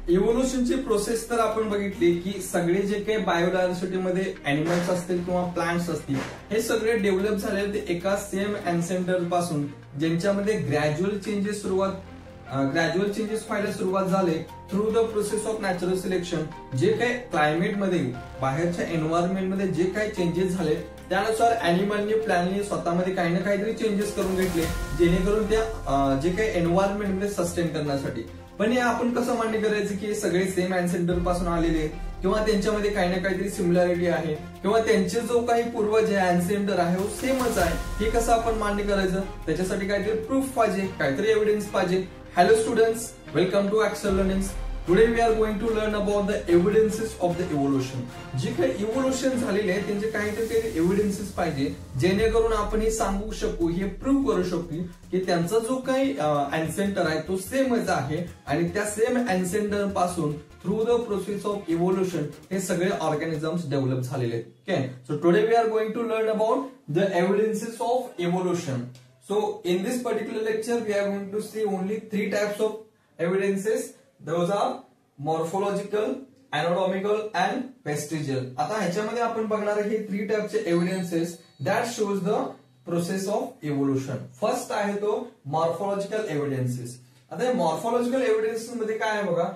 इव्होल्युशनची process तर आपण बघितली की सगळे जे काही बायोडायव्हर्सिटी मध्ये अॅनिमल्स असतील किंवा प्लांट्स असतील हे सगळे डेव्हलप झाले ते एका सेम अँसेंटर पासून, ज्यांच्यामध्ये ग्रॅज्युअल चेंजेस व्हायला सुरुवात झाले through the process of natural selection. जे काही क्लायमेट मध्ये बाहेरच्या एन्व्हायरमेंट मध्ये जे काही चेंजेस झाले त्यानुसार अॅनिमलनी प्लॅननी स्वतःमध्ये काही ना काहीतरी चेंजेस करून घेतले जेणेकरून त्या जे काही एन्व्हायरमेंट मध्ये सस्टेन करण्यासाठी. पण हे आपण कसं मान्य करायचं की सगळे सेम अँसेंटर पासून आलेले किंवा त्यांच्यामध्ये काही ना काहीतरी सिमिलॅरिटी आहे किंवा त्यांचे जो काही पूर्वज आहे अँसेंटर आहे वो सेमच आहे, हे कसं आपण मान्य करायचं? त्याच्यासाठी काहीतरी प्रूफ पाहिजे, काहीतरी एव्हिडन्स पाहिजे. Hello students, welcome to Excel Learnings. Today we are going to learn about the evidences of the evolution. जे काही इव्होल्युशन झालेले आहे त्यांचे काहीतरी एव्हिडन्सेस पाहिजे जेणेकरून आपण हे सांगू शकू, हे प्रूव्ह करू शकू की त्यांचा जो काही अँसेंटर आहे तो सेमच आहे आणि त्या सेम अँसेंटर पासून through the process of evolution हे सगळे ऑर्गॅनिझम्स डेव्हलप झालेले आहेत. Okay, so today we are going to learn about the evidences of evolution. So in this particular lecture we are going to see only three types of evidences. Those are morphological, anatomical and vestigial. आता ह्याच्यामध्ये आपण बघणार आहे हे three टाइपचे evidences that shows the process of evolution. First आहे तो morphological evidences. आता हे मॉर्फोलॉजिकल एव्हिडन्सेस मध्ये काय आहे बघा,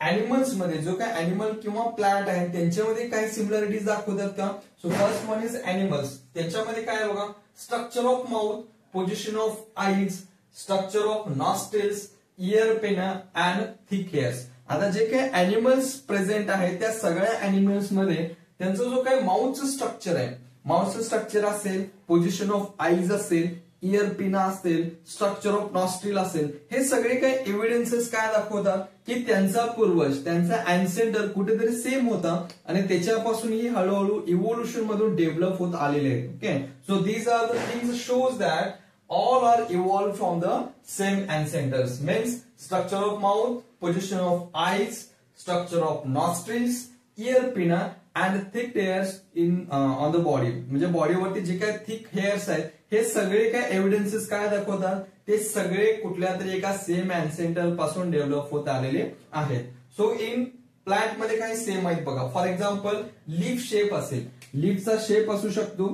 अॅनिमल्स मध्ये जो काय अॅनिमल किंवा प्लांट आहे त्यांच्यामध्ये काही सिमिलॅरिटीज दाखवतात का? So first one is animals. त्यांच्यामध्ये काय आहे बघा, structure of mouth, position of eyes, structure of nostrils, ear pinna and thick hairs. आता जे काही अॅनिमल्स प्रेझेंट आहे त्या सगळ्या अॅनिमल्स मध्ये त्यांचा जो काही माउथचं स्ट्रक्चर आहे, माउथचं स्ट्रक्चर असेल, पोझिशन ऑफ आईज असेल, इयर पिना असेल, स्ट्रक्चर ऑफ नॉस्ट्रिल असेल, हे सगळे काही एव्हिडन्सेस काय दाखवतात की त्यांचा पूर्वज, त्यांचा अँसेंटर कुठेतरी सेम होता आणि त्याच्यापासून ही हळूहळू इव्होल्युशन मधून डेव्हलप होत आलेले आहेत. Okay, so these are the things shows that all are evolved from the same ancestors. Means structure of mouth, position of eyes, structure of nostrils, ear pinna and thick hairs in on the body. म्हणजे बॉडीवरती जे काही thick hairs आहेत हे सगळे काय evidences काय दाखवतात, ते सगळे कुठल्या तरी एका सेम अँसेंटर पासून डेव्हलप होत आलेले आहेत. सो इन प्लांट मध्ये काही सेम आहेत बघा. फॉर एक्झाम्पल लीफ शेप असेल, लीफचा शेप असू शकतो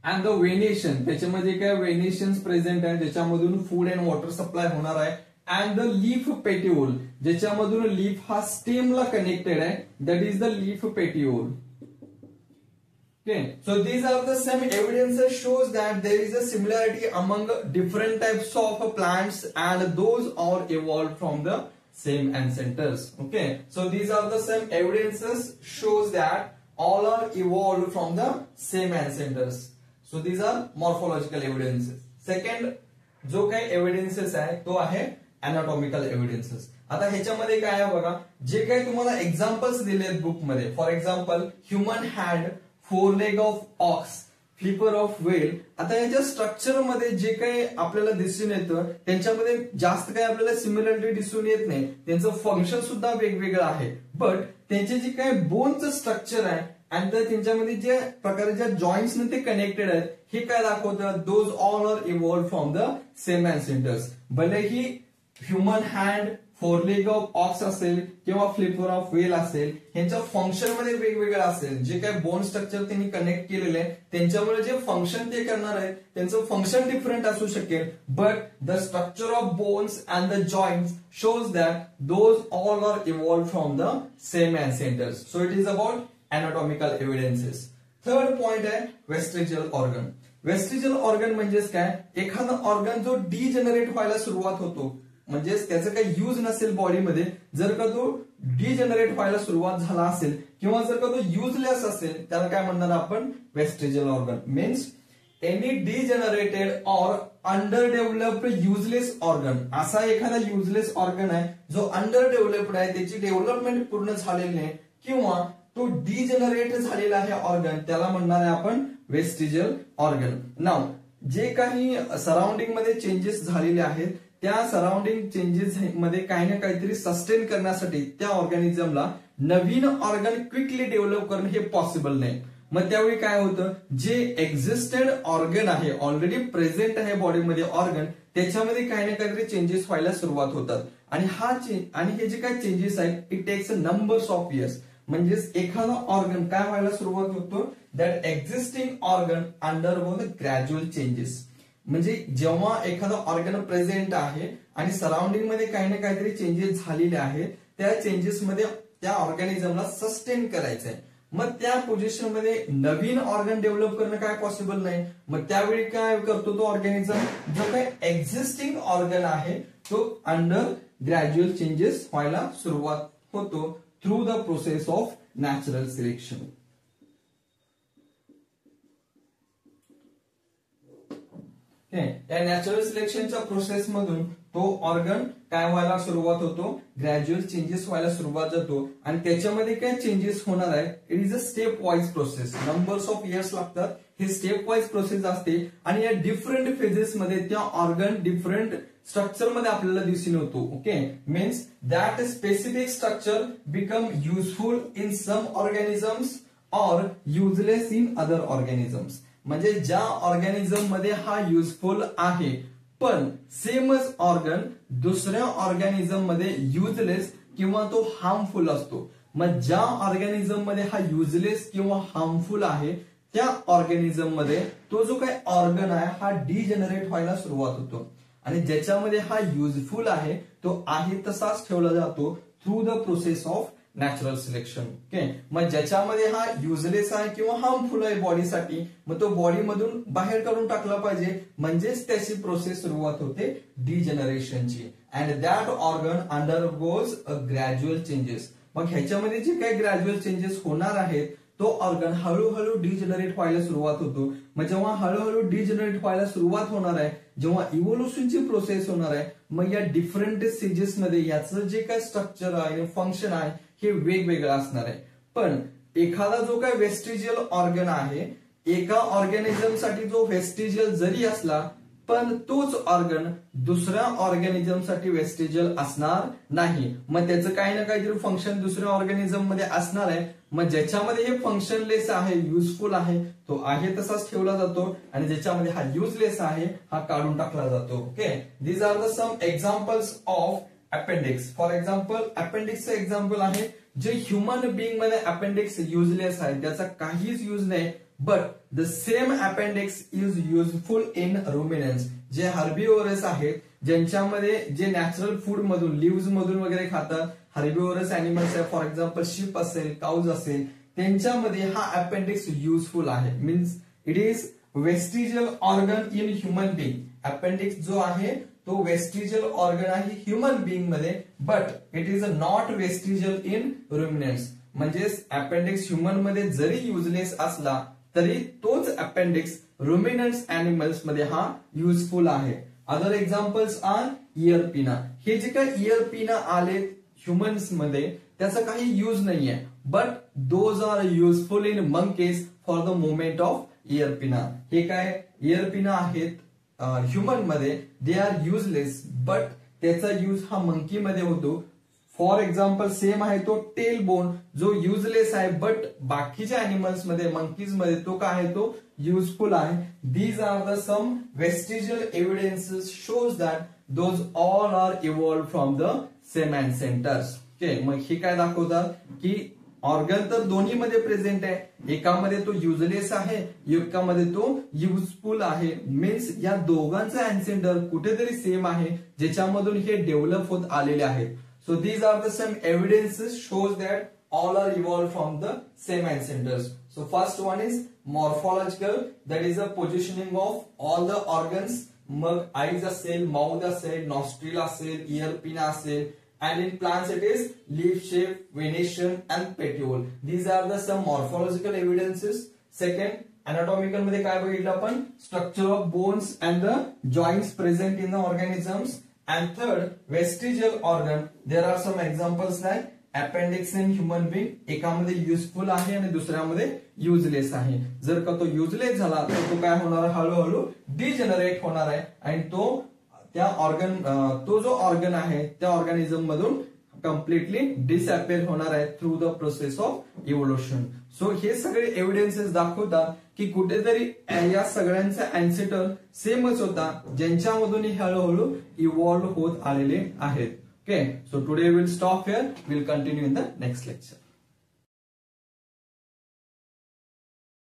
अँड द वेनेशन, त्याच्यामध्ये काय वेनेशन्स प्रेझेंट आहे ज्याच्यामधून फूड अँड वॉटर सप्लाय होणार आहे. अँड द लीफ पेटिओल, ज्याच्यामधून लीफ हा स्टेमला कनेक्टेड आहे, that is the leaf petiole. Okay, so these are the same evidences shows that there is a similarity among different types of plants and those are evolved from the same ancestors. Okay, so these are the same evidences shows that all are evolved from the same ancestors. So these are morphological evidences. Second जो काही evidences आहे तो आहे anatomical evidences. आता ह्याच्यामध्ये काय आहे बघा, जे काही तुम्हाला एक्झाम्पल्स दिलेत बुक मध्ये, for example human hand, four leg of ox, flipper of whale. आता याच्या स्ट्रक्चर मध्ये जे काही आपल्याला दिसून येतं त्यांच्यामध्ये जास्त काही आपल्याला सिमिलरिटी दिसून येत नाही, त्यांचं फंक्शन सुद्धा वेगवेगळं आहे. बट त्यांचे जे काही बोनचं स्ट्रक्चर आहे आणि त्यांच्यामध्ये जे प्रकारे ज्या जॉईंट्स ते कनेक्टेड आहेत हे काय दाखवतात, those all are evolved from the same ancestors. भलेही human hand, four leg of ox असेल किंवा फ्लिपर ऑफ व्हेल असेल, यांच्या फंक्शन मध्ये वेगवेगळं असेल, जे काही बोन स्ट्रक्चर त्यांनी कनेक्ट केलेले आहे त्यांच्यामुळे जे फंक्शन ते करणार आहे त्यांचं फंक्शन डिफरंट असू शकेल, but the structure of bones and the joints shows that those all are evolved from the same ancestors. So it is about anatomical evidences. Third point आहे वेस्टिजियल ऑर्गन. वेस्टिजियल ऑर्गन म्हणजेच काय, एखादा organ जो degenerate व्हायला सुरुवात होतो, म्हणजेच त्याचं काही यूज नसेल बॉडीमध्ये, जर का तो डिजेनरेट व्हायला सुरुवात झाला असेल किंवा जर का तो युजलेस असेल त्याला काय म्हणणार आपण, vestigial organ. Means any degenerated or under developed useless organ. असा एखादा युजलेस ऑर्गन आहे जो अंडर डेव्हलप्ड आहे, त्याची डेव्हलपमेंट पूर्ण झालेली नाही किंवा तो डिजेनरेट झालेला आहे ऑर्गन, त्याला म्हणणार आहे आपण वेस्टिजियल ऑर्गन. नाव जे काही सराउंडिंग मध्ये चेंजेस झालेले आहेत त्या सराउंडिंग चेंजेस मध्ये काही ना काहीतरी सस्टेन करण्यासाठी त्या ऑर्गॅनिझमला नवीन ऑर्गन क्विकली डेव्हलप करणं हे पॉसिबल नाही. मग त्यावेळी काय होतं, जे एक्झिस्टेड ऑर्गन आहे, ऑलरेडी प्रेझेंट आहे बॉडीमध्ये ऑर्गन, त्याच्यामध्ये काही ना काहीतरी चेंजेस व्हायला सुरुवात होतात आणि हे जे काही चेंजेस आहेत it takes a numbers of years. म्हणजेच एखादा ऑर्गन काय व्हायला सुरुवात होतो, that existing organ undergo the gradual changes. म्हणजे जेव्हा एखादा ऑर्गन प्रेझेंट आहे आणि सराउंडिंग मध्ये काही ना काहीतरी चेंजेस झालेले आहेत, त्या चेंजेस मध्ये त्या ऑर्गॅनिझमला सस्टेन करायचं आहे. मग त्या पोझिशन मध्ये नवीन ऑर्गन डेव्हलप करणं काय पॉसिबल नाही. मग त्यावेळी काय करतो तो ऑर्गॅनिझम, जो काही एक्झिस्टिंग ऑर्गन आहे तो अंडर ग्रॅज्युअल चेंजेस व्हायला सुरुवात होतो through the process of natural selection. या नॅचरल सिलेक्शनच्या प्रोसेस मधून तो ऑर्गन काय व्हायला सुरुवात होतो, ग्रॅज्युअल चेंजेस व्हायला सुरुवात होतो. आणि त्याच्यामध्ये काय चेंजेस होणार आहे, it is a step wise process. Numbers of years लागतात, हे स्टेप वाईज प्रोसेस असते आणि या डिफरंट फेजेस मध्ये त्या ऑर्गन डिफरंट स्ट्रक्चर मध्ये आपल्याला दिसून येतो. Okay, means that specific structure become useful in some organisms or useless in other organisms. म्हणजे ज्या ऑर्गॅनिझम मध्ये हा युजफुल आहे पण सेमच ऑर्गन दुसऱ्या ऑर्गॅनिझम मध्ये युजलेस किंवा तो हार्मफुल असतो. मग ज्या ऑर्गॅनिझम मध्ये हा युजलेस किंवा हार्मफुल आहे त्या ऑर्गॅनिझम मध्ये तो जो काही ऑर्गन आहे हा डिजनरेट व्हायला सुरुवात होतो आणि ज्याच्यामध्ये हा युजफुल आहे तो आहे तसाच ठेवला जातो through the process of natural selection. Okay, मग ज्याच्यामध्ये हा युजलेस आहे किंवा हार्मफुल आहे बॉडीसाठी, मग तो बॉडी मधून बाहेर काढून टाकला पाहिजे. म्हणजेच त्याची प्रोसेस सुरुवात होते डिजनरेशनची. And that organ undergoes a gradual changes. मग ह्याच्यामध्ये जे काही ग्रॅज्युअल चेंजेस होणार आहेत तो ऑर्गन हळूहळू डिजनरेट व्हायला सुरुवात होतो. मग जेव्हा हळूहळू डिजनरेट व्हायला सुरुवात होणार आहे, जेव्हा इव्होल्युशनची प्रोसेस होणार आहे, मग या डिफरंट स्टेजेस मध्ये याचं जे काही स्ट्रक्चर आहे, फंक्शन आहे हे वेगवेगळं असणार आहे. पण एखादा जो काही वेस्टिजियल ऑर्गन आहे, एका ऑर्गॅनिझम साठी जो वेस्टिजियल जरी असला पण तोच ऑर्गन दुसऱ्या ऑर्गॅनिझम साठी वेस्टिजियल असणार नाही. मग त्याचं काही ना काहीतरी फंक्शन दुसऱ्या ऑर्गॅनिझम मध्ये असणार आहे. मग ज्याच्यामध्ये हे फंक्शनलेस आहे, युजफुल आहे, तो आहे तसाच ठेवला जातो आणि ज्याच्यामध्ये हा युजलेस आहे हा काढून टाकला जातो. Okay, these are the some examples of appendix. For example अपेंडिक्सचं एक्झाम्पल आहे जे ह्युमन बिंग मध्ये अपेंडिक्स युजलेस आहे, त्याचा काहीच युज नाही. But the same appendix is useful in ruminants. जे हर्बिव्हरस आहेत, ज्यांच्यामध्ये जे नॅचरल फूड मधून लिव्ज मधून वगैरे खातात, हर्बिव्हरस अॅनिमल्स आहे, फॉर एक्झाम्पल शिप असेल, काउज असेल, त्यांच्यामध्ये हा अपेंडिक्स युजफुल आहे. Means it is vestigial organ in human being. Appendix जो आहे तो वेस्टिजियल ऑर्गन आहे ह्युमन बिंग मध्ये, but it is not vestigial in ruminants. म्हणजेच अपेंडिक्स ह्युमन मध्ये जरी युजलेस असला तरी तोच अपेंडिक्स रुमिनंट्स अॅनिमल्स मध्ये हा युजफुल आहे. Other examples R year pinna. हे जे काही इयर पिना आले ह्युमन्स मध्ये त्याचा काही युज नाहीये, but those are useful in monkeys for the movement of ear pinna. हे काय इयर पिना आहेत ह्युमन मध्ये, दे आर युजलेस, बट त्याचा यूज हा मंकी मध्ये होतो. फॉर एक्झाम्पल सेम आहे तो टेल बोन जो युजलेस आहे, बट बाकीच्या अॅनिमल्स मध्ये, मंकीज मध्ये तो काय आहे, तो युजफुल आहे. These are the some vestigial evidences shows that those all are evolved from the same अँसेंटर्स. Okay, मग हे काय दाखवतात की ऑर्गन तर दोन्ही मध्ये प्रेझेंट आहे, एकामध्ये तो युजलेस आहे, एकामध्ये तो युजफुल आहे. मीन्स या दोघांचं अँसेंटर कुठेतरी सेम आहे ज्याच्यामधून हे डेव्हलप होत आलेले आहेत. So these are the some evidences shows that all are evolved from the same ancestors. So first one is morphological, that is the positioning of all the organs. मग eyes असेल, mouth असेल, nostril असेल, ear pinna असेल, and in plants it is leaf shape, venation and petiole. These are the some morphological evidences. Second, anatomical मध्ये काय बघितलं आपण, structure of bones and the joints present in the organisms. And third, vestigial organ. There are some examples like appendix in human being. एकामध्ये useful आहे आणि दुसऱ्यामध्ये useless आहे. जर का तो युजलेस झाला तर तो काय होणार, हळूहळू डिजनरेट होणार आहे आणि तो त्या ऑर्गन, तो जो ऑर्गन आहे त्या ऑर्गॅनिझम मधून कम्प्लिटली डिसअपिअर होणार आहे through the process of evolution. So हे सगळे एव्हिडन्सेस दाखवतात की कुठेतरी या सगळ्यांचा अँसेस्टर सेमच होता, ज्यांच्यामधून हळूहळू इव्हॉल्व्ह होत आलेले आहेत. Okay, so today will stop here, will continue in the next lecture.